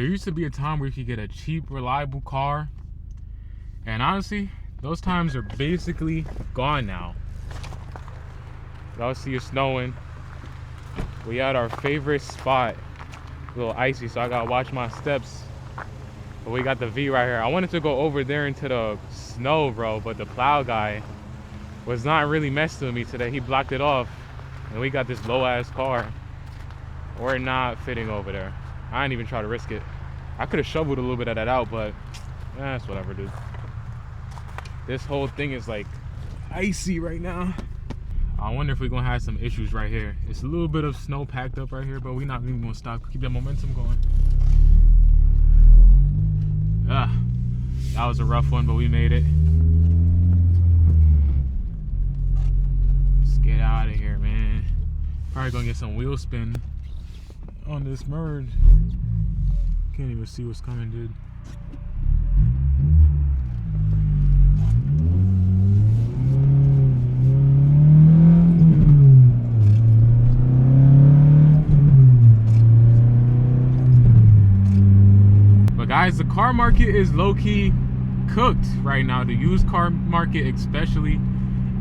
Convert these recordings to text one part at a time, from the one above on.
There used to be a time where you could get a cheap, reliable car, and honestly, those times are basically gone now. Y'all see it's snowing. We at our favorite spot. A little icy, so I gotta watch my steps. But we got the V right here. I wanted to go over there into the snow, bro, but the plow guy was not really messing with me today. He blocked it off, and we got this low-ass car. We're not fitting over there. I didn't even try to risk it. I could have shoveled a little bit of that out, but that's whatever, dude. This whole thing is like icy right now. I wonder if we're gonna have some issues right here. It's a little bit of snow packed up right here, but we're not even gonna stop. Keep that momentum going. That was a rough one, but we made it. Let's get out of here, man. Probably gonna get some wheel spin on this merge. Can't even see what's coming, dude. But guys, the car market is low-key cooked right now. The used car market especially,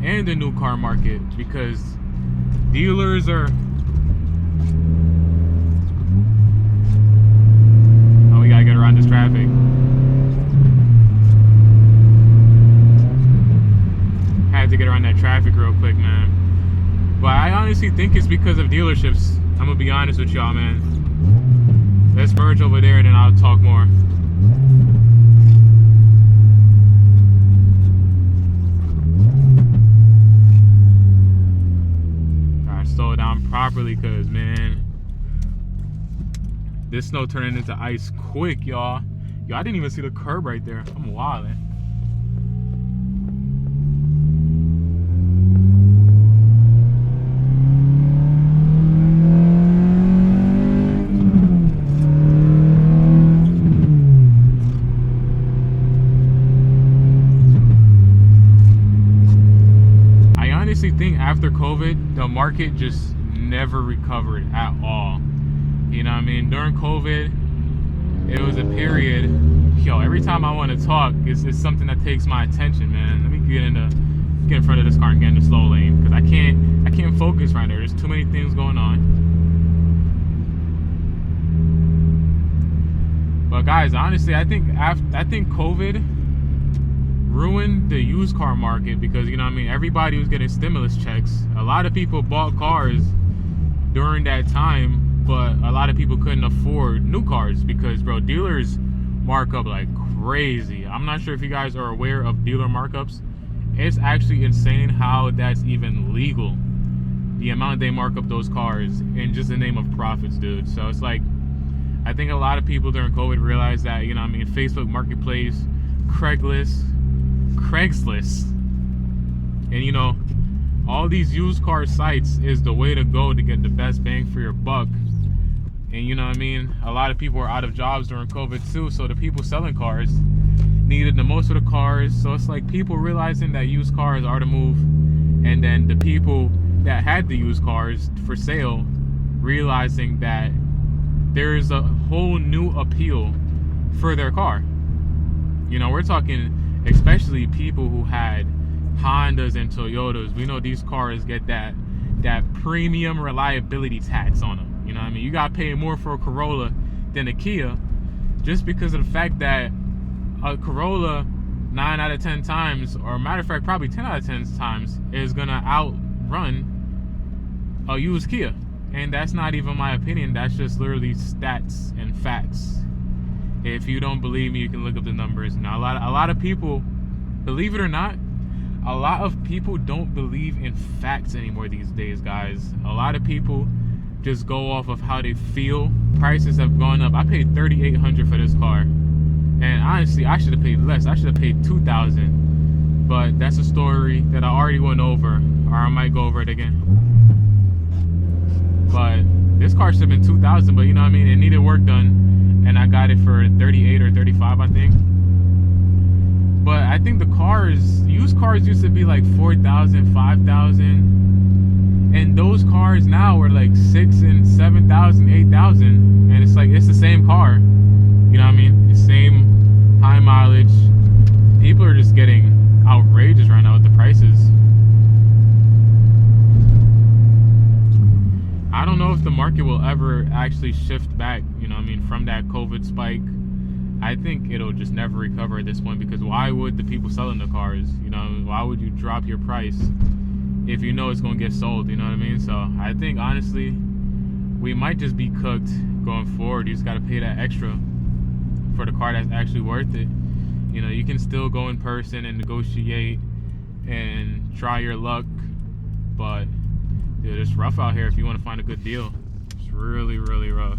and the new car market, because dealers are... Oh, we gotta get around this traffic. Had to get around that traffic real quick, man. But I honestly think it's because of dealerships. I'm gonna be honest with y'all, man. Let's merge over there and then I'll talk more. Gotta slow down properly, cause man, this snow turning into ice quick, y'all. Yo, I didn't even see the curb right there. I'm wildin'. Think after COVID, the market just never recovered at all. You know what I mean? During COVID, it was a period. Yo, every time I want to talk, it's something that takes my attention, man. Let me get in front of this car and get in the slow lane, because I can't focus right there. There's too many things going on. But guys, honestly, I think COVID ruined the used car market, because you know what I mean, everybody was getting stimulus checks. A lot of people bought cars during that time, but a lot of people couldn't afford new cars because, bro, dealers mark up like crazy. I'm not sure if you guys are aware of dealer markups. It's actually insane how that's even legal, the amount they mark up those cars in just the name of profits, dude. So it's like, I think a lot of people during COVID realized that, you know what I mean, Facebook Marketplace, Craigslist, and you know, all these used car sites is the way to go to get the best bang for your buck. And you know what I mean, a lot of people were out of jobs during COVID too, so the people selling cars needed the most of the cars. So it's like people realizing that used cars are the move, and then the people that had the used cars for sale realizing that there's a whole new appeal for their car. You know, we're talking especially people who had Hondas and Toyotas. We know these cars get that premium reliability tax on them. You know what I mean? You gotta pay more for a Corolla than a Kia, just because of the fact that a Corolla 9 out of 10 times, or matter of fact probably 10 out of 10 times, is gonna outrun a used Kia. And that's not even my opinion, that's just literally stats and facts. If you don't believe me, you can look up the numbers. Now, a lot of people, believe it or not, a lot of people don't believe in facts anymore these days, guys. A lot of people just go off of how they feel. Prices have gone up. I paid $3,800 for this car, and honestly, I should have paid less. I should have paid $2,000. But that's a story that I already went over, or I might go over it again. But this car should have been $2,000. But you know what I mean? It needed work done. And I got it for 38 or 35, I think. But I think the cars, used cars used to be like 4,000, 5,000. And those cars now are like 6,000 and 7,000, 8,000. And it's like, it's the same car. people are just getting outrageous right now with the prices. I don't know if the market will ever actually shift back, you know what I mean, from that COVID spike. I think it'll just never recover at this point, because why would the people selling the cars, you know, why would you drop your price if you know it's going to get sold, you know what I mean? So I think, honestly, we might just be cooked going forward. You just got to pay that extra for the car that's actually worth it. You know, you can still go in person and negotiate and try your luck, but dude, it's rough out here if you want to find a good deal. It's really, really rough.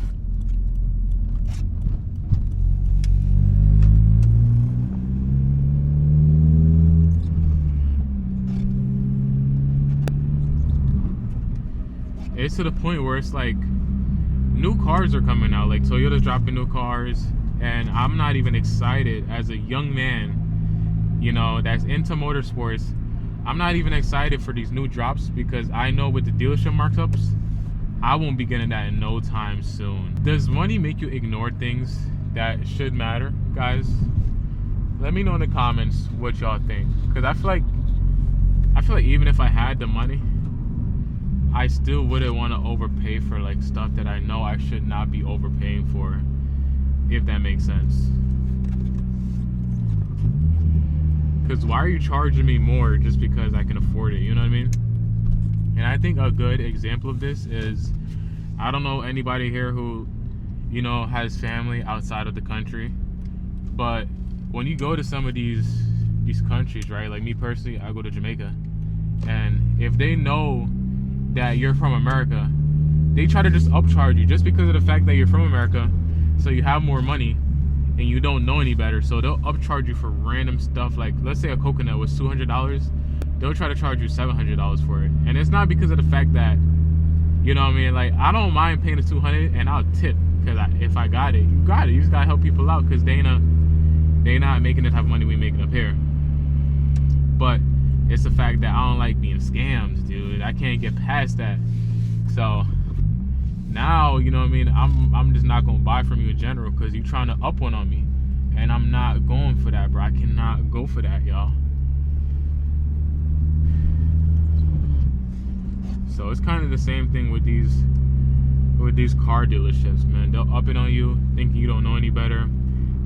It's to the point where it's like new cars are coming out. Like Toyota's dropping new cars, and I'm not even excited as a young man, you know, that's into motorsports. I'm not even excited for these new drops, because I know with the dealership markups, I won't be getting that in no time soon. Does money make you ignore things that should matter, guys? Let me know in the comments what y'all think, because I feel like even if I had the money, I still wouldn't want to overpay for like stuff that I know I should not be overpaying for, if that makes sense. Because why are you charging me more just because I can afford it, you know what I mean? And I think a good example of this is, I don't know anybody here who, you know, has family outside of the country, but when you go to some of these countries, right, like me personally, I go to Jamaica, and if they know that you're from America, they try to just upcharge you just because of the fact that you're from America, so you have more money and you don't know any better. So they'll upcharge you for random stuff. Like, let's say a coconut was $200, they'll try to charge you $700 for it. And it's not because of the fact that, you know what I mean, like, I don't mind paying the $200 and I'll tip, because if I got it, you got it. You just gotta help people out, because they not making the type of money we making up here. But it's the fact that I don't like being scammed, dude. I can't get past that. So now, you know what I mean, I'm just not gonna buy from you in general, because you trying to up one on me, and I'm not going for that, bro. I cannot go for that, y'all. So it's kind of the same thing with these car dealerships, man. They'll up it on you, thinking you don't know any better,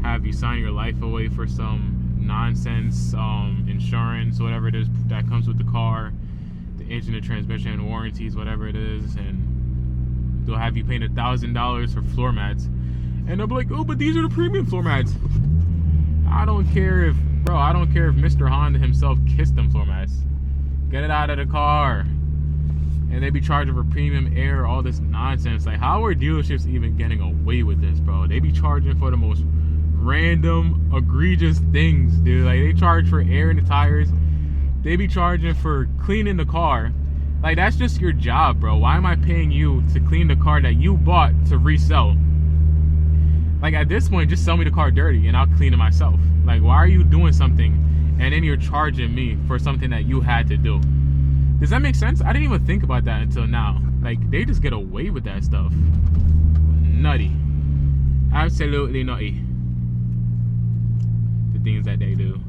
have you sign your life away for some nonsense insurance, whatever it is that comes with the car, the engine, the transmission, warranties, whatever it is, and they'll have you paying $1,000 for floor mats, and they'll be like, oh, but these are the premium floor mats. I don't care if Mr. Honda himself kissed them floor mats. Get it out of the car. And they be charging for premium air, all this nonsense. Like, how are dealerships even getting away with this, bro? They be charging for the most random, egregious things, dude. Like, they charge for air in the tires. They be charging for cleaning the car. Like, that's just your job, bro. Why am I paying you to clean the car that you bought to resell? Like, at this point, just sell me the car dirty and I'll clean it myself. Like, why are you doing something and then you're charging me for something that you had to do? Does that make sense? I didn't even think about that until now. Like, they just get away with that stuff. Nutty. Absolutely nutty. The things that they do.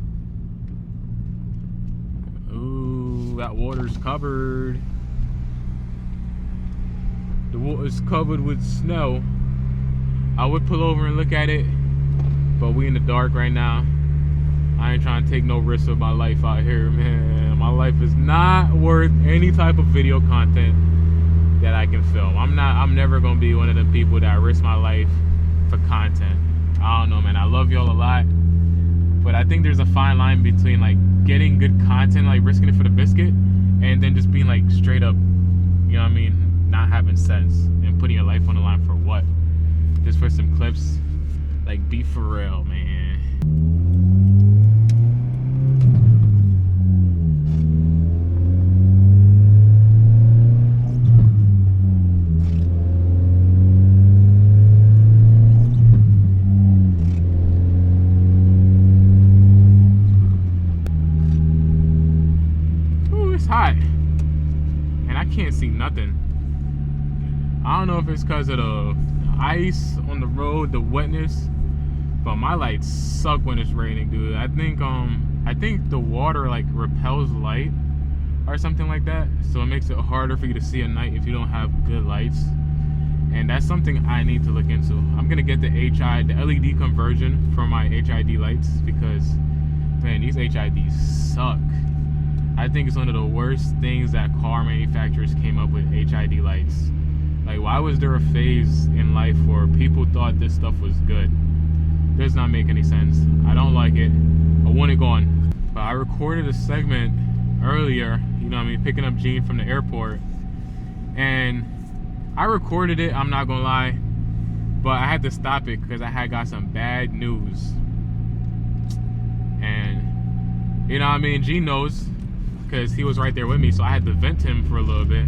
Ooh, that water's covered. The water's covered with snow. I would pull over and look at it, but we in the dark right now. I ain't trying to take no risks with my life out here, man. My life is not worth any type of video content that I can film. I'm never gonna be one of them people that risk my life for content. I don't know, man. I love y'all a lot, but I think there's a fine line between like getting good content, like risking it for the biscuit, and then just being like straight up, you know what I mean, not having sense and putting your life on the line for what? Just for some clips. Like, be for real, man. Hot, and I can't see nothing. I don't know if it's because of the ice on the road, the wetness, but my lights suck when it's raining, dude. I think I think the water like repels light or something like that, so it makes it harder for you to see at night if you don't have good lights. And that's something I need to look into. I'm gonna get the LED conversion for my HID lights, because man, these HIDs suck. I think it's one of the worst things that car manufacturers came up with, HID lights. Like, why was there a phase in life where people thought this stuff was good? Does not make any sense. I don't like it. I want it gone. But I recorded a segment earlier, you know what I mean, picking up Gene from the airport, and I recorded it, I'm not gonna lie, but I had to stop it because I had got some bad news. And you know what I mean, Gene knows because he was right there with me, so I had to vent to him for a little bit.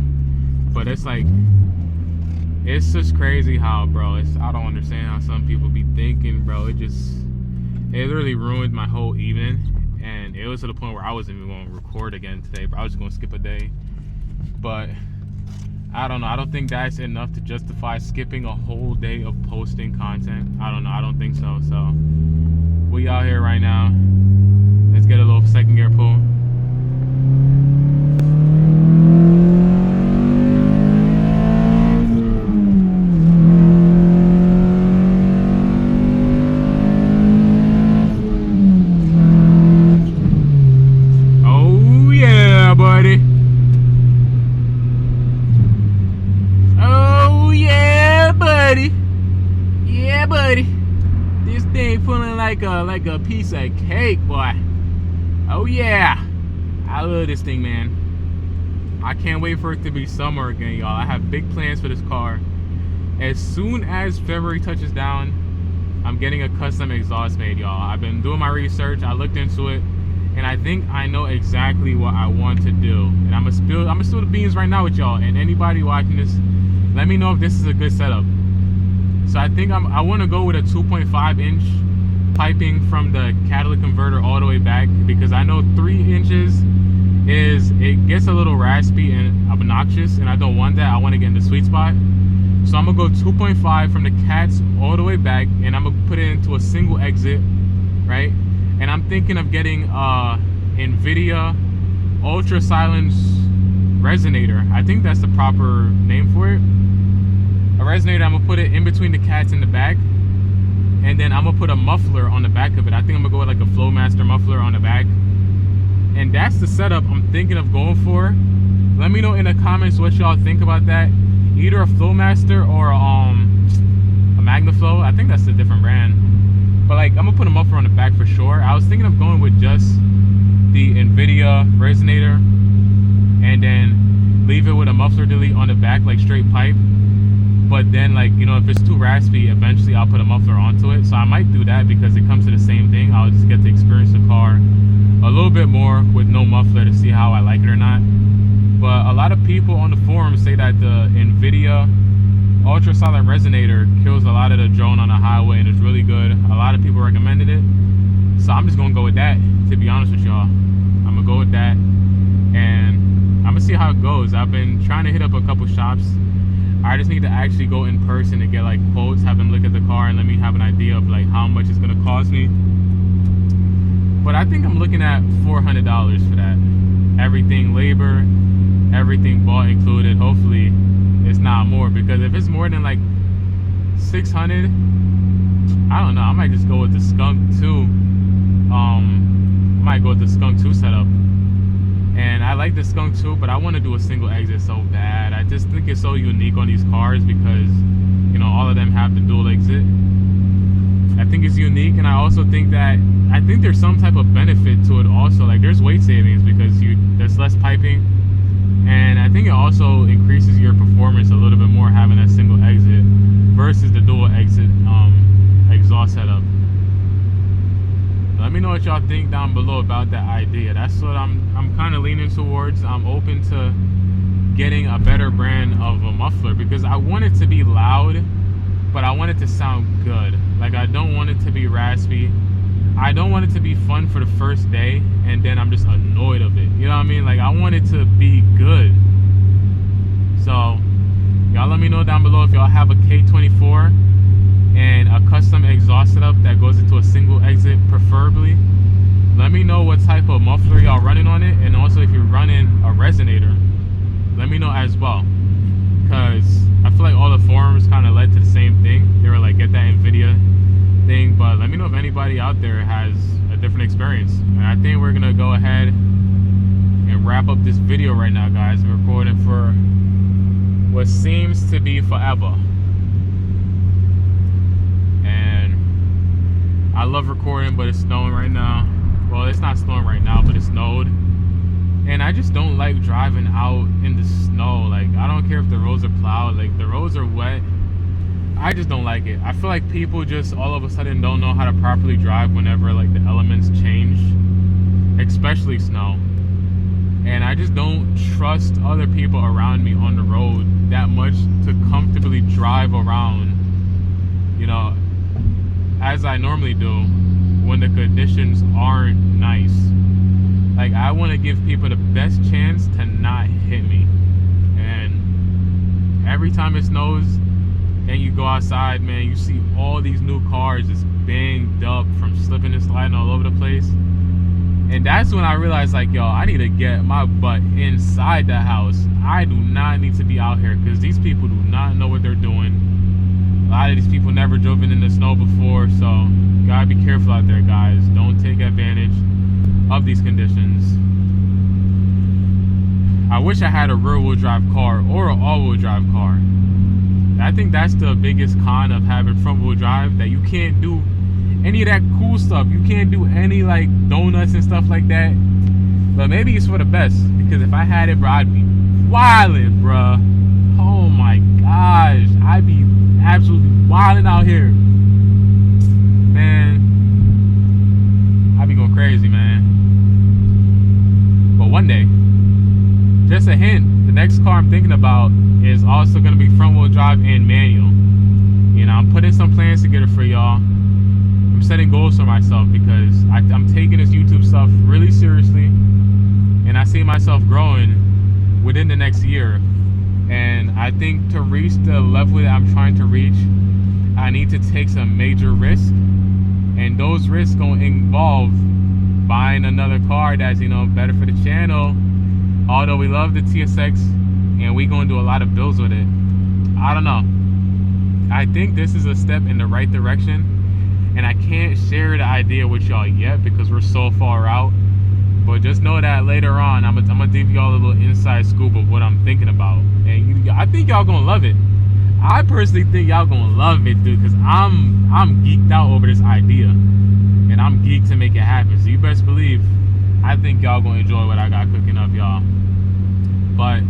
But it's like, it's just crazy how, bro, I don't understand how some people be thinking, bro. It literally ruined my whole evening, and it was to the point where I wasn't even going to record again today, but I was just going to skip a day. But I don't know, I don't think that's enough to justify skipping a whole day of posting content. I don't know, I don't think so. So we out here right now. Let's get a little second gear pull. Oh yeah, buddy. Yeah, buddy. This thing feeling like a piece of cake, boy. Oh yeah. I love this thing, man. I can't wait for it to be summer again, y'all. I have big plans for this car. As soon as February touches down, I'm getting a custom exhaust made, y'all. I've been doing my research. I looked into it, and I think I know exactly what I want to do. And I'm gonna spill the beans right now with y'all. And anybody watching this, let me know if this is a good setup. So I think I want to go with a 2.5 inch piping from the catalytic converter all the way back, because I know 3 inches it gets a little raspy and obnoxious, and I don't want that. I want to get in the sweet spot. So I'm gonna go 2.5 from the cats all the way back, and I'm gonna put it into a single exit, right? And I'm thinking of getting NVIDIA ultra silence resonator. I think that's the proper name for it. A resonator. I'm gonna put it in between the cats in the back, and then I'm gonna put a muffler on the back of it. I think I'm gonna go with like a Flowmaster muffler on the back, and that's the setup I'm thinking of going for. Let me know in the comments what y'all think about that. Either a Flowmaster or a MagnaFlow. I think that's a different brand, but like, I'm gonna put a muffler on the back for sure. I was thinking of going with just the NVIDIA resonator, and then leave it with a muffler delete on the back, like straight pipe. But then, like, you know, if it's too raspy, eventually I'll put a muffler onto it. So I might do that because it comes to the same thing. I'll just get to experience the car a little bit more with no muffler to see how I like it or not. But a lot of people on the forum say that the NVIDIA ultra silent resonator kills a lot of the drone on the highway and is really good. A lot of people recommended it. So I'm just gonna go with that, to be honest with y'all. I'm gonna go with that, and I'm gonna see how it goes. I've been trying to hit up a couple shops. I just need to actually go in person and get like quotes, have them look at the car and let me have an idea of like how much it's gonna cost me. But I think I'm looking at $400 for that. Everything, labor, everything bought included. Hopefully it's not more, because if it's more than like 600, I don't know, I might just go with the Skunk 2. I might go with the Skunk 2 setup. And I like the Skunk 2, but I want to do a single exit so bad. I just think it's so unique on these cars because, you know, all of them have the dual exit. I think it's unique, and I also think that, I think there's some type of benefit to it also. Like, there's weight savings because there's less piping, and I think it also increases your performance a little bit more having that single exit versus the dual exit exhaust setup. Let me know what y'all think down below about that idea. That's what I'm kind of leaning towards. I'm open to getting a better brand of a muffler because I want it to be loud, but I want it to sound good. Like, I don't want it to be raspy. I don't want it to be fun for the first day and then I'm just annoyed of it. You know what I mean? Like, I want it to be good. So y'all let me know down below if y'all have a K24 and a custom exhaust setup that goes into a single exit preferably. let me know what type of muffler y'all running on it, and also if you're running a resonator, let me know as well. Because I feel like all the forums kind of led to the same thing. They were like, get that NVIDIA thing, but let me know if anybody out there has a different experience. And I think we're gonna go ahead and wrap up this video right now, guys. I'm recording for what seems to be forever. And I love recording, but it's snowing right now. Well, it's not snowing right now, but it snowed. And I just don't like driving out in the snow. Like, I don't care if the roads are plowed, like the roads are wet. I just don't like it. I feel like people just all of a sudden don't know how to properly drive whenever like the elements change, especially snow. And I just don't trust other people around me on the road that much to comfortably drive around, you know, as I normally do when the conditions aren't nice. Like, I want to give people the best chance to not hit me. And every time it snows and you go outside, man, you see all these new cars just banged up from slipping and sliding all over the place. And that's when I realized, like, yo, I need to get my butt inside the house. I do not need to be out here because these people do not know what they're doing. A lot of these people never driven in the snow before, so gotta be careful out there, guys. Don't take advantage of these conditions. I wish I had a rear-wheel drive car or an all-wheel drive car. I think that's the biggest con of having front-wheel drive, that you can't do any of that cool stuff. You can't do any like donuts and stuff like that. But maybe it's for the best, because if I had it, bro, I'd be wildin', bro. Oh my gosh, I'd be absolutely wildin' out here, man. I'd be going crazy, man. But one day, just a hint, the next car I'm thinking about is also going to be front wheel drive and manual. You know, I'm putting some plans together for y'all. I'm setting goals for myself because I'm taking this YouTube stuff really seriously, and I see myself growing within the next year. And I think to reach the level that I'm trying to reach, I need to take some major risks, and those risks gonna involve buying another car that's, you know, better for the channel. Although we love the TSX and we gonna do a lot of builds with it, I don't know. I think this is a step in the right direction, and I can't share the idea with y'all yet because we're so far out. But just know that later on, I'm gonna give y'all a little inside scoop of what I'm thinking about, and I think y'all gonna love it. I personally think y'all gonna love it, dude, because I'm geeked out over this idea, and I'm geeked to make it happen. So you best believe I think y'all gonna enjoy what I got cooking up, y'all. But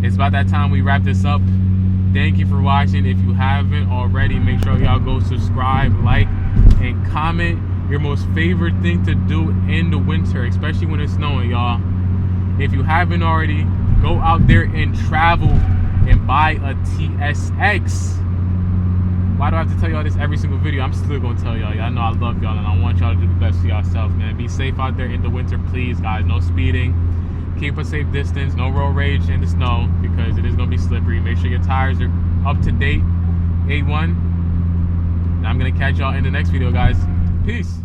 it's about that time we wrap this up. Thank you for watching. If you haven't already, make sure y'all go subscribe, like, and comment your most favorite thing to do in the winter, especially when it's snowing, y'all. If you haven't already, go out there and travel and buy a TSX. Why do I have to tell y'all this every single video? I'm still gonna tell y'all. I know I love y'all, and I want y'all to do the best for yourself, man. Be safe out there in the winter, please, guys. No speeding. Keep a safe distance. No road rage in the snow because it is gonna be slippery. Make sure your tires are up to date, A1. And I'm gonna catch y'all in the next video, guys. Peace.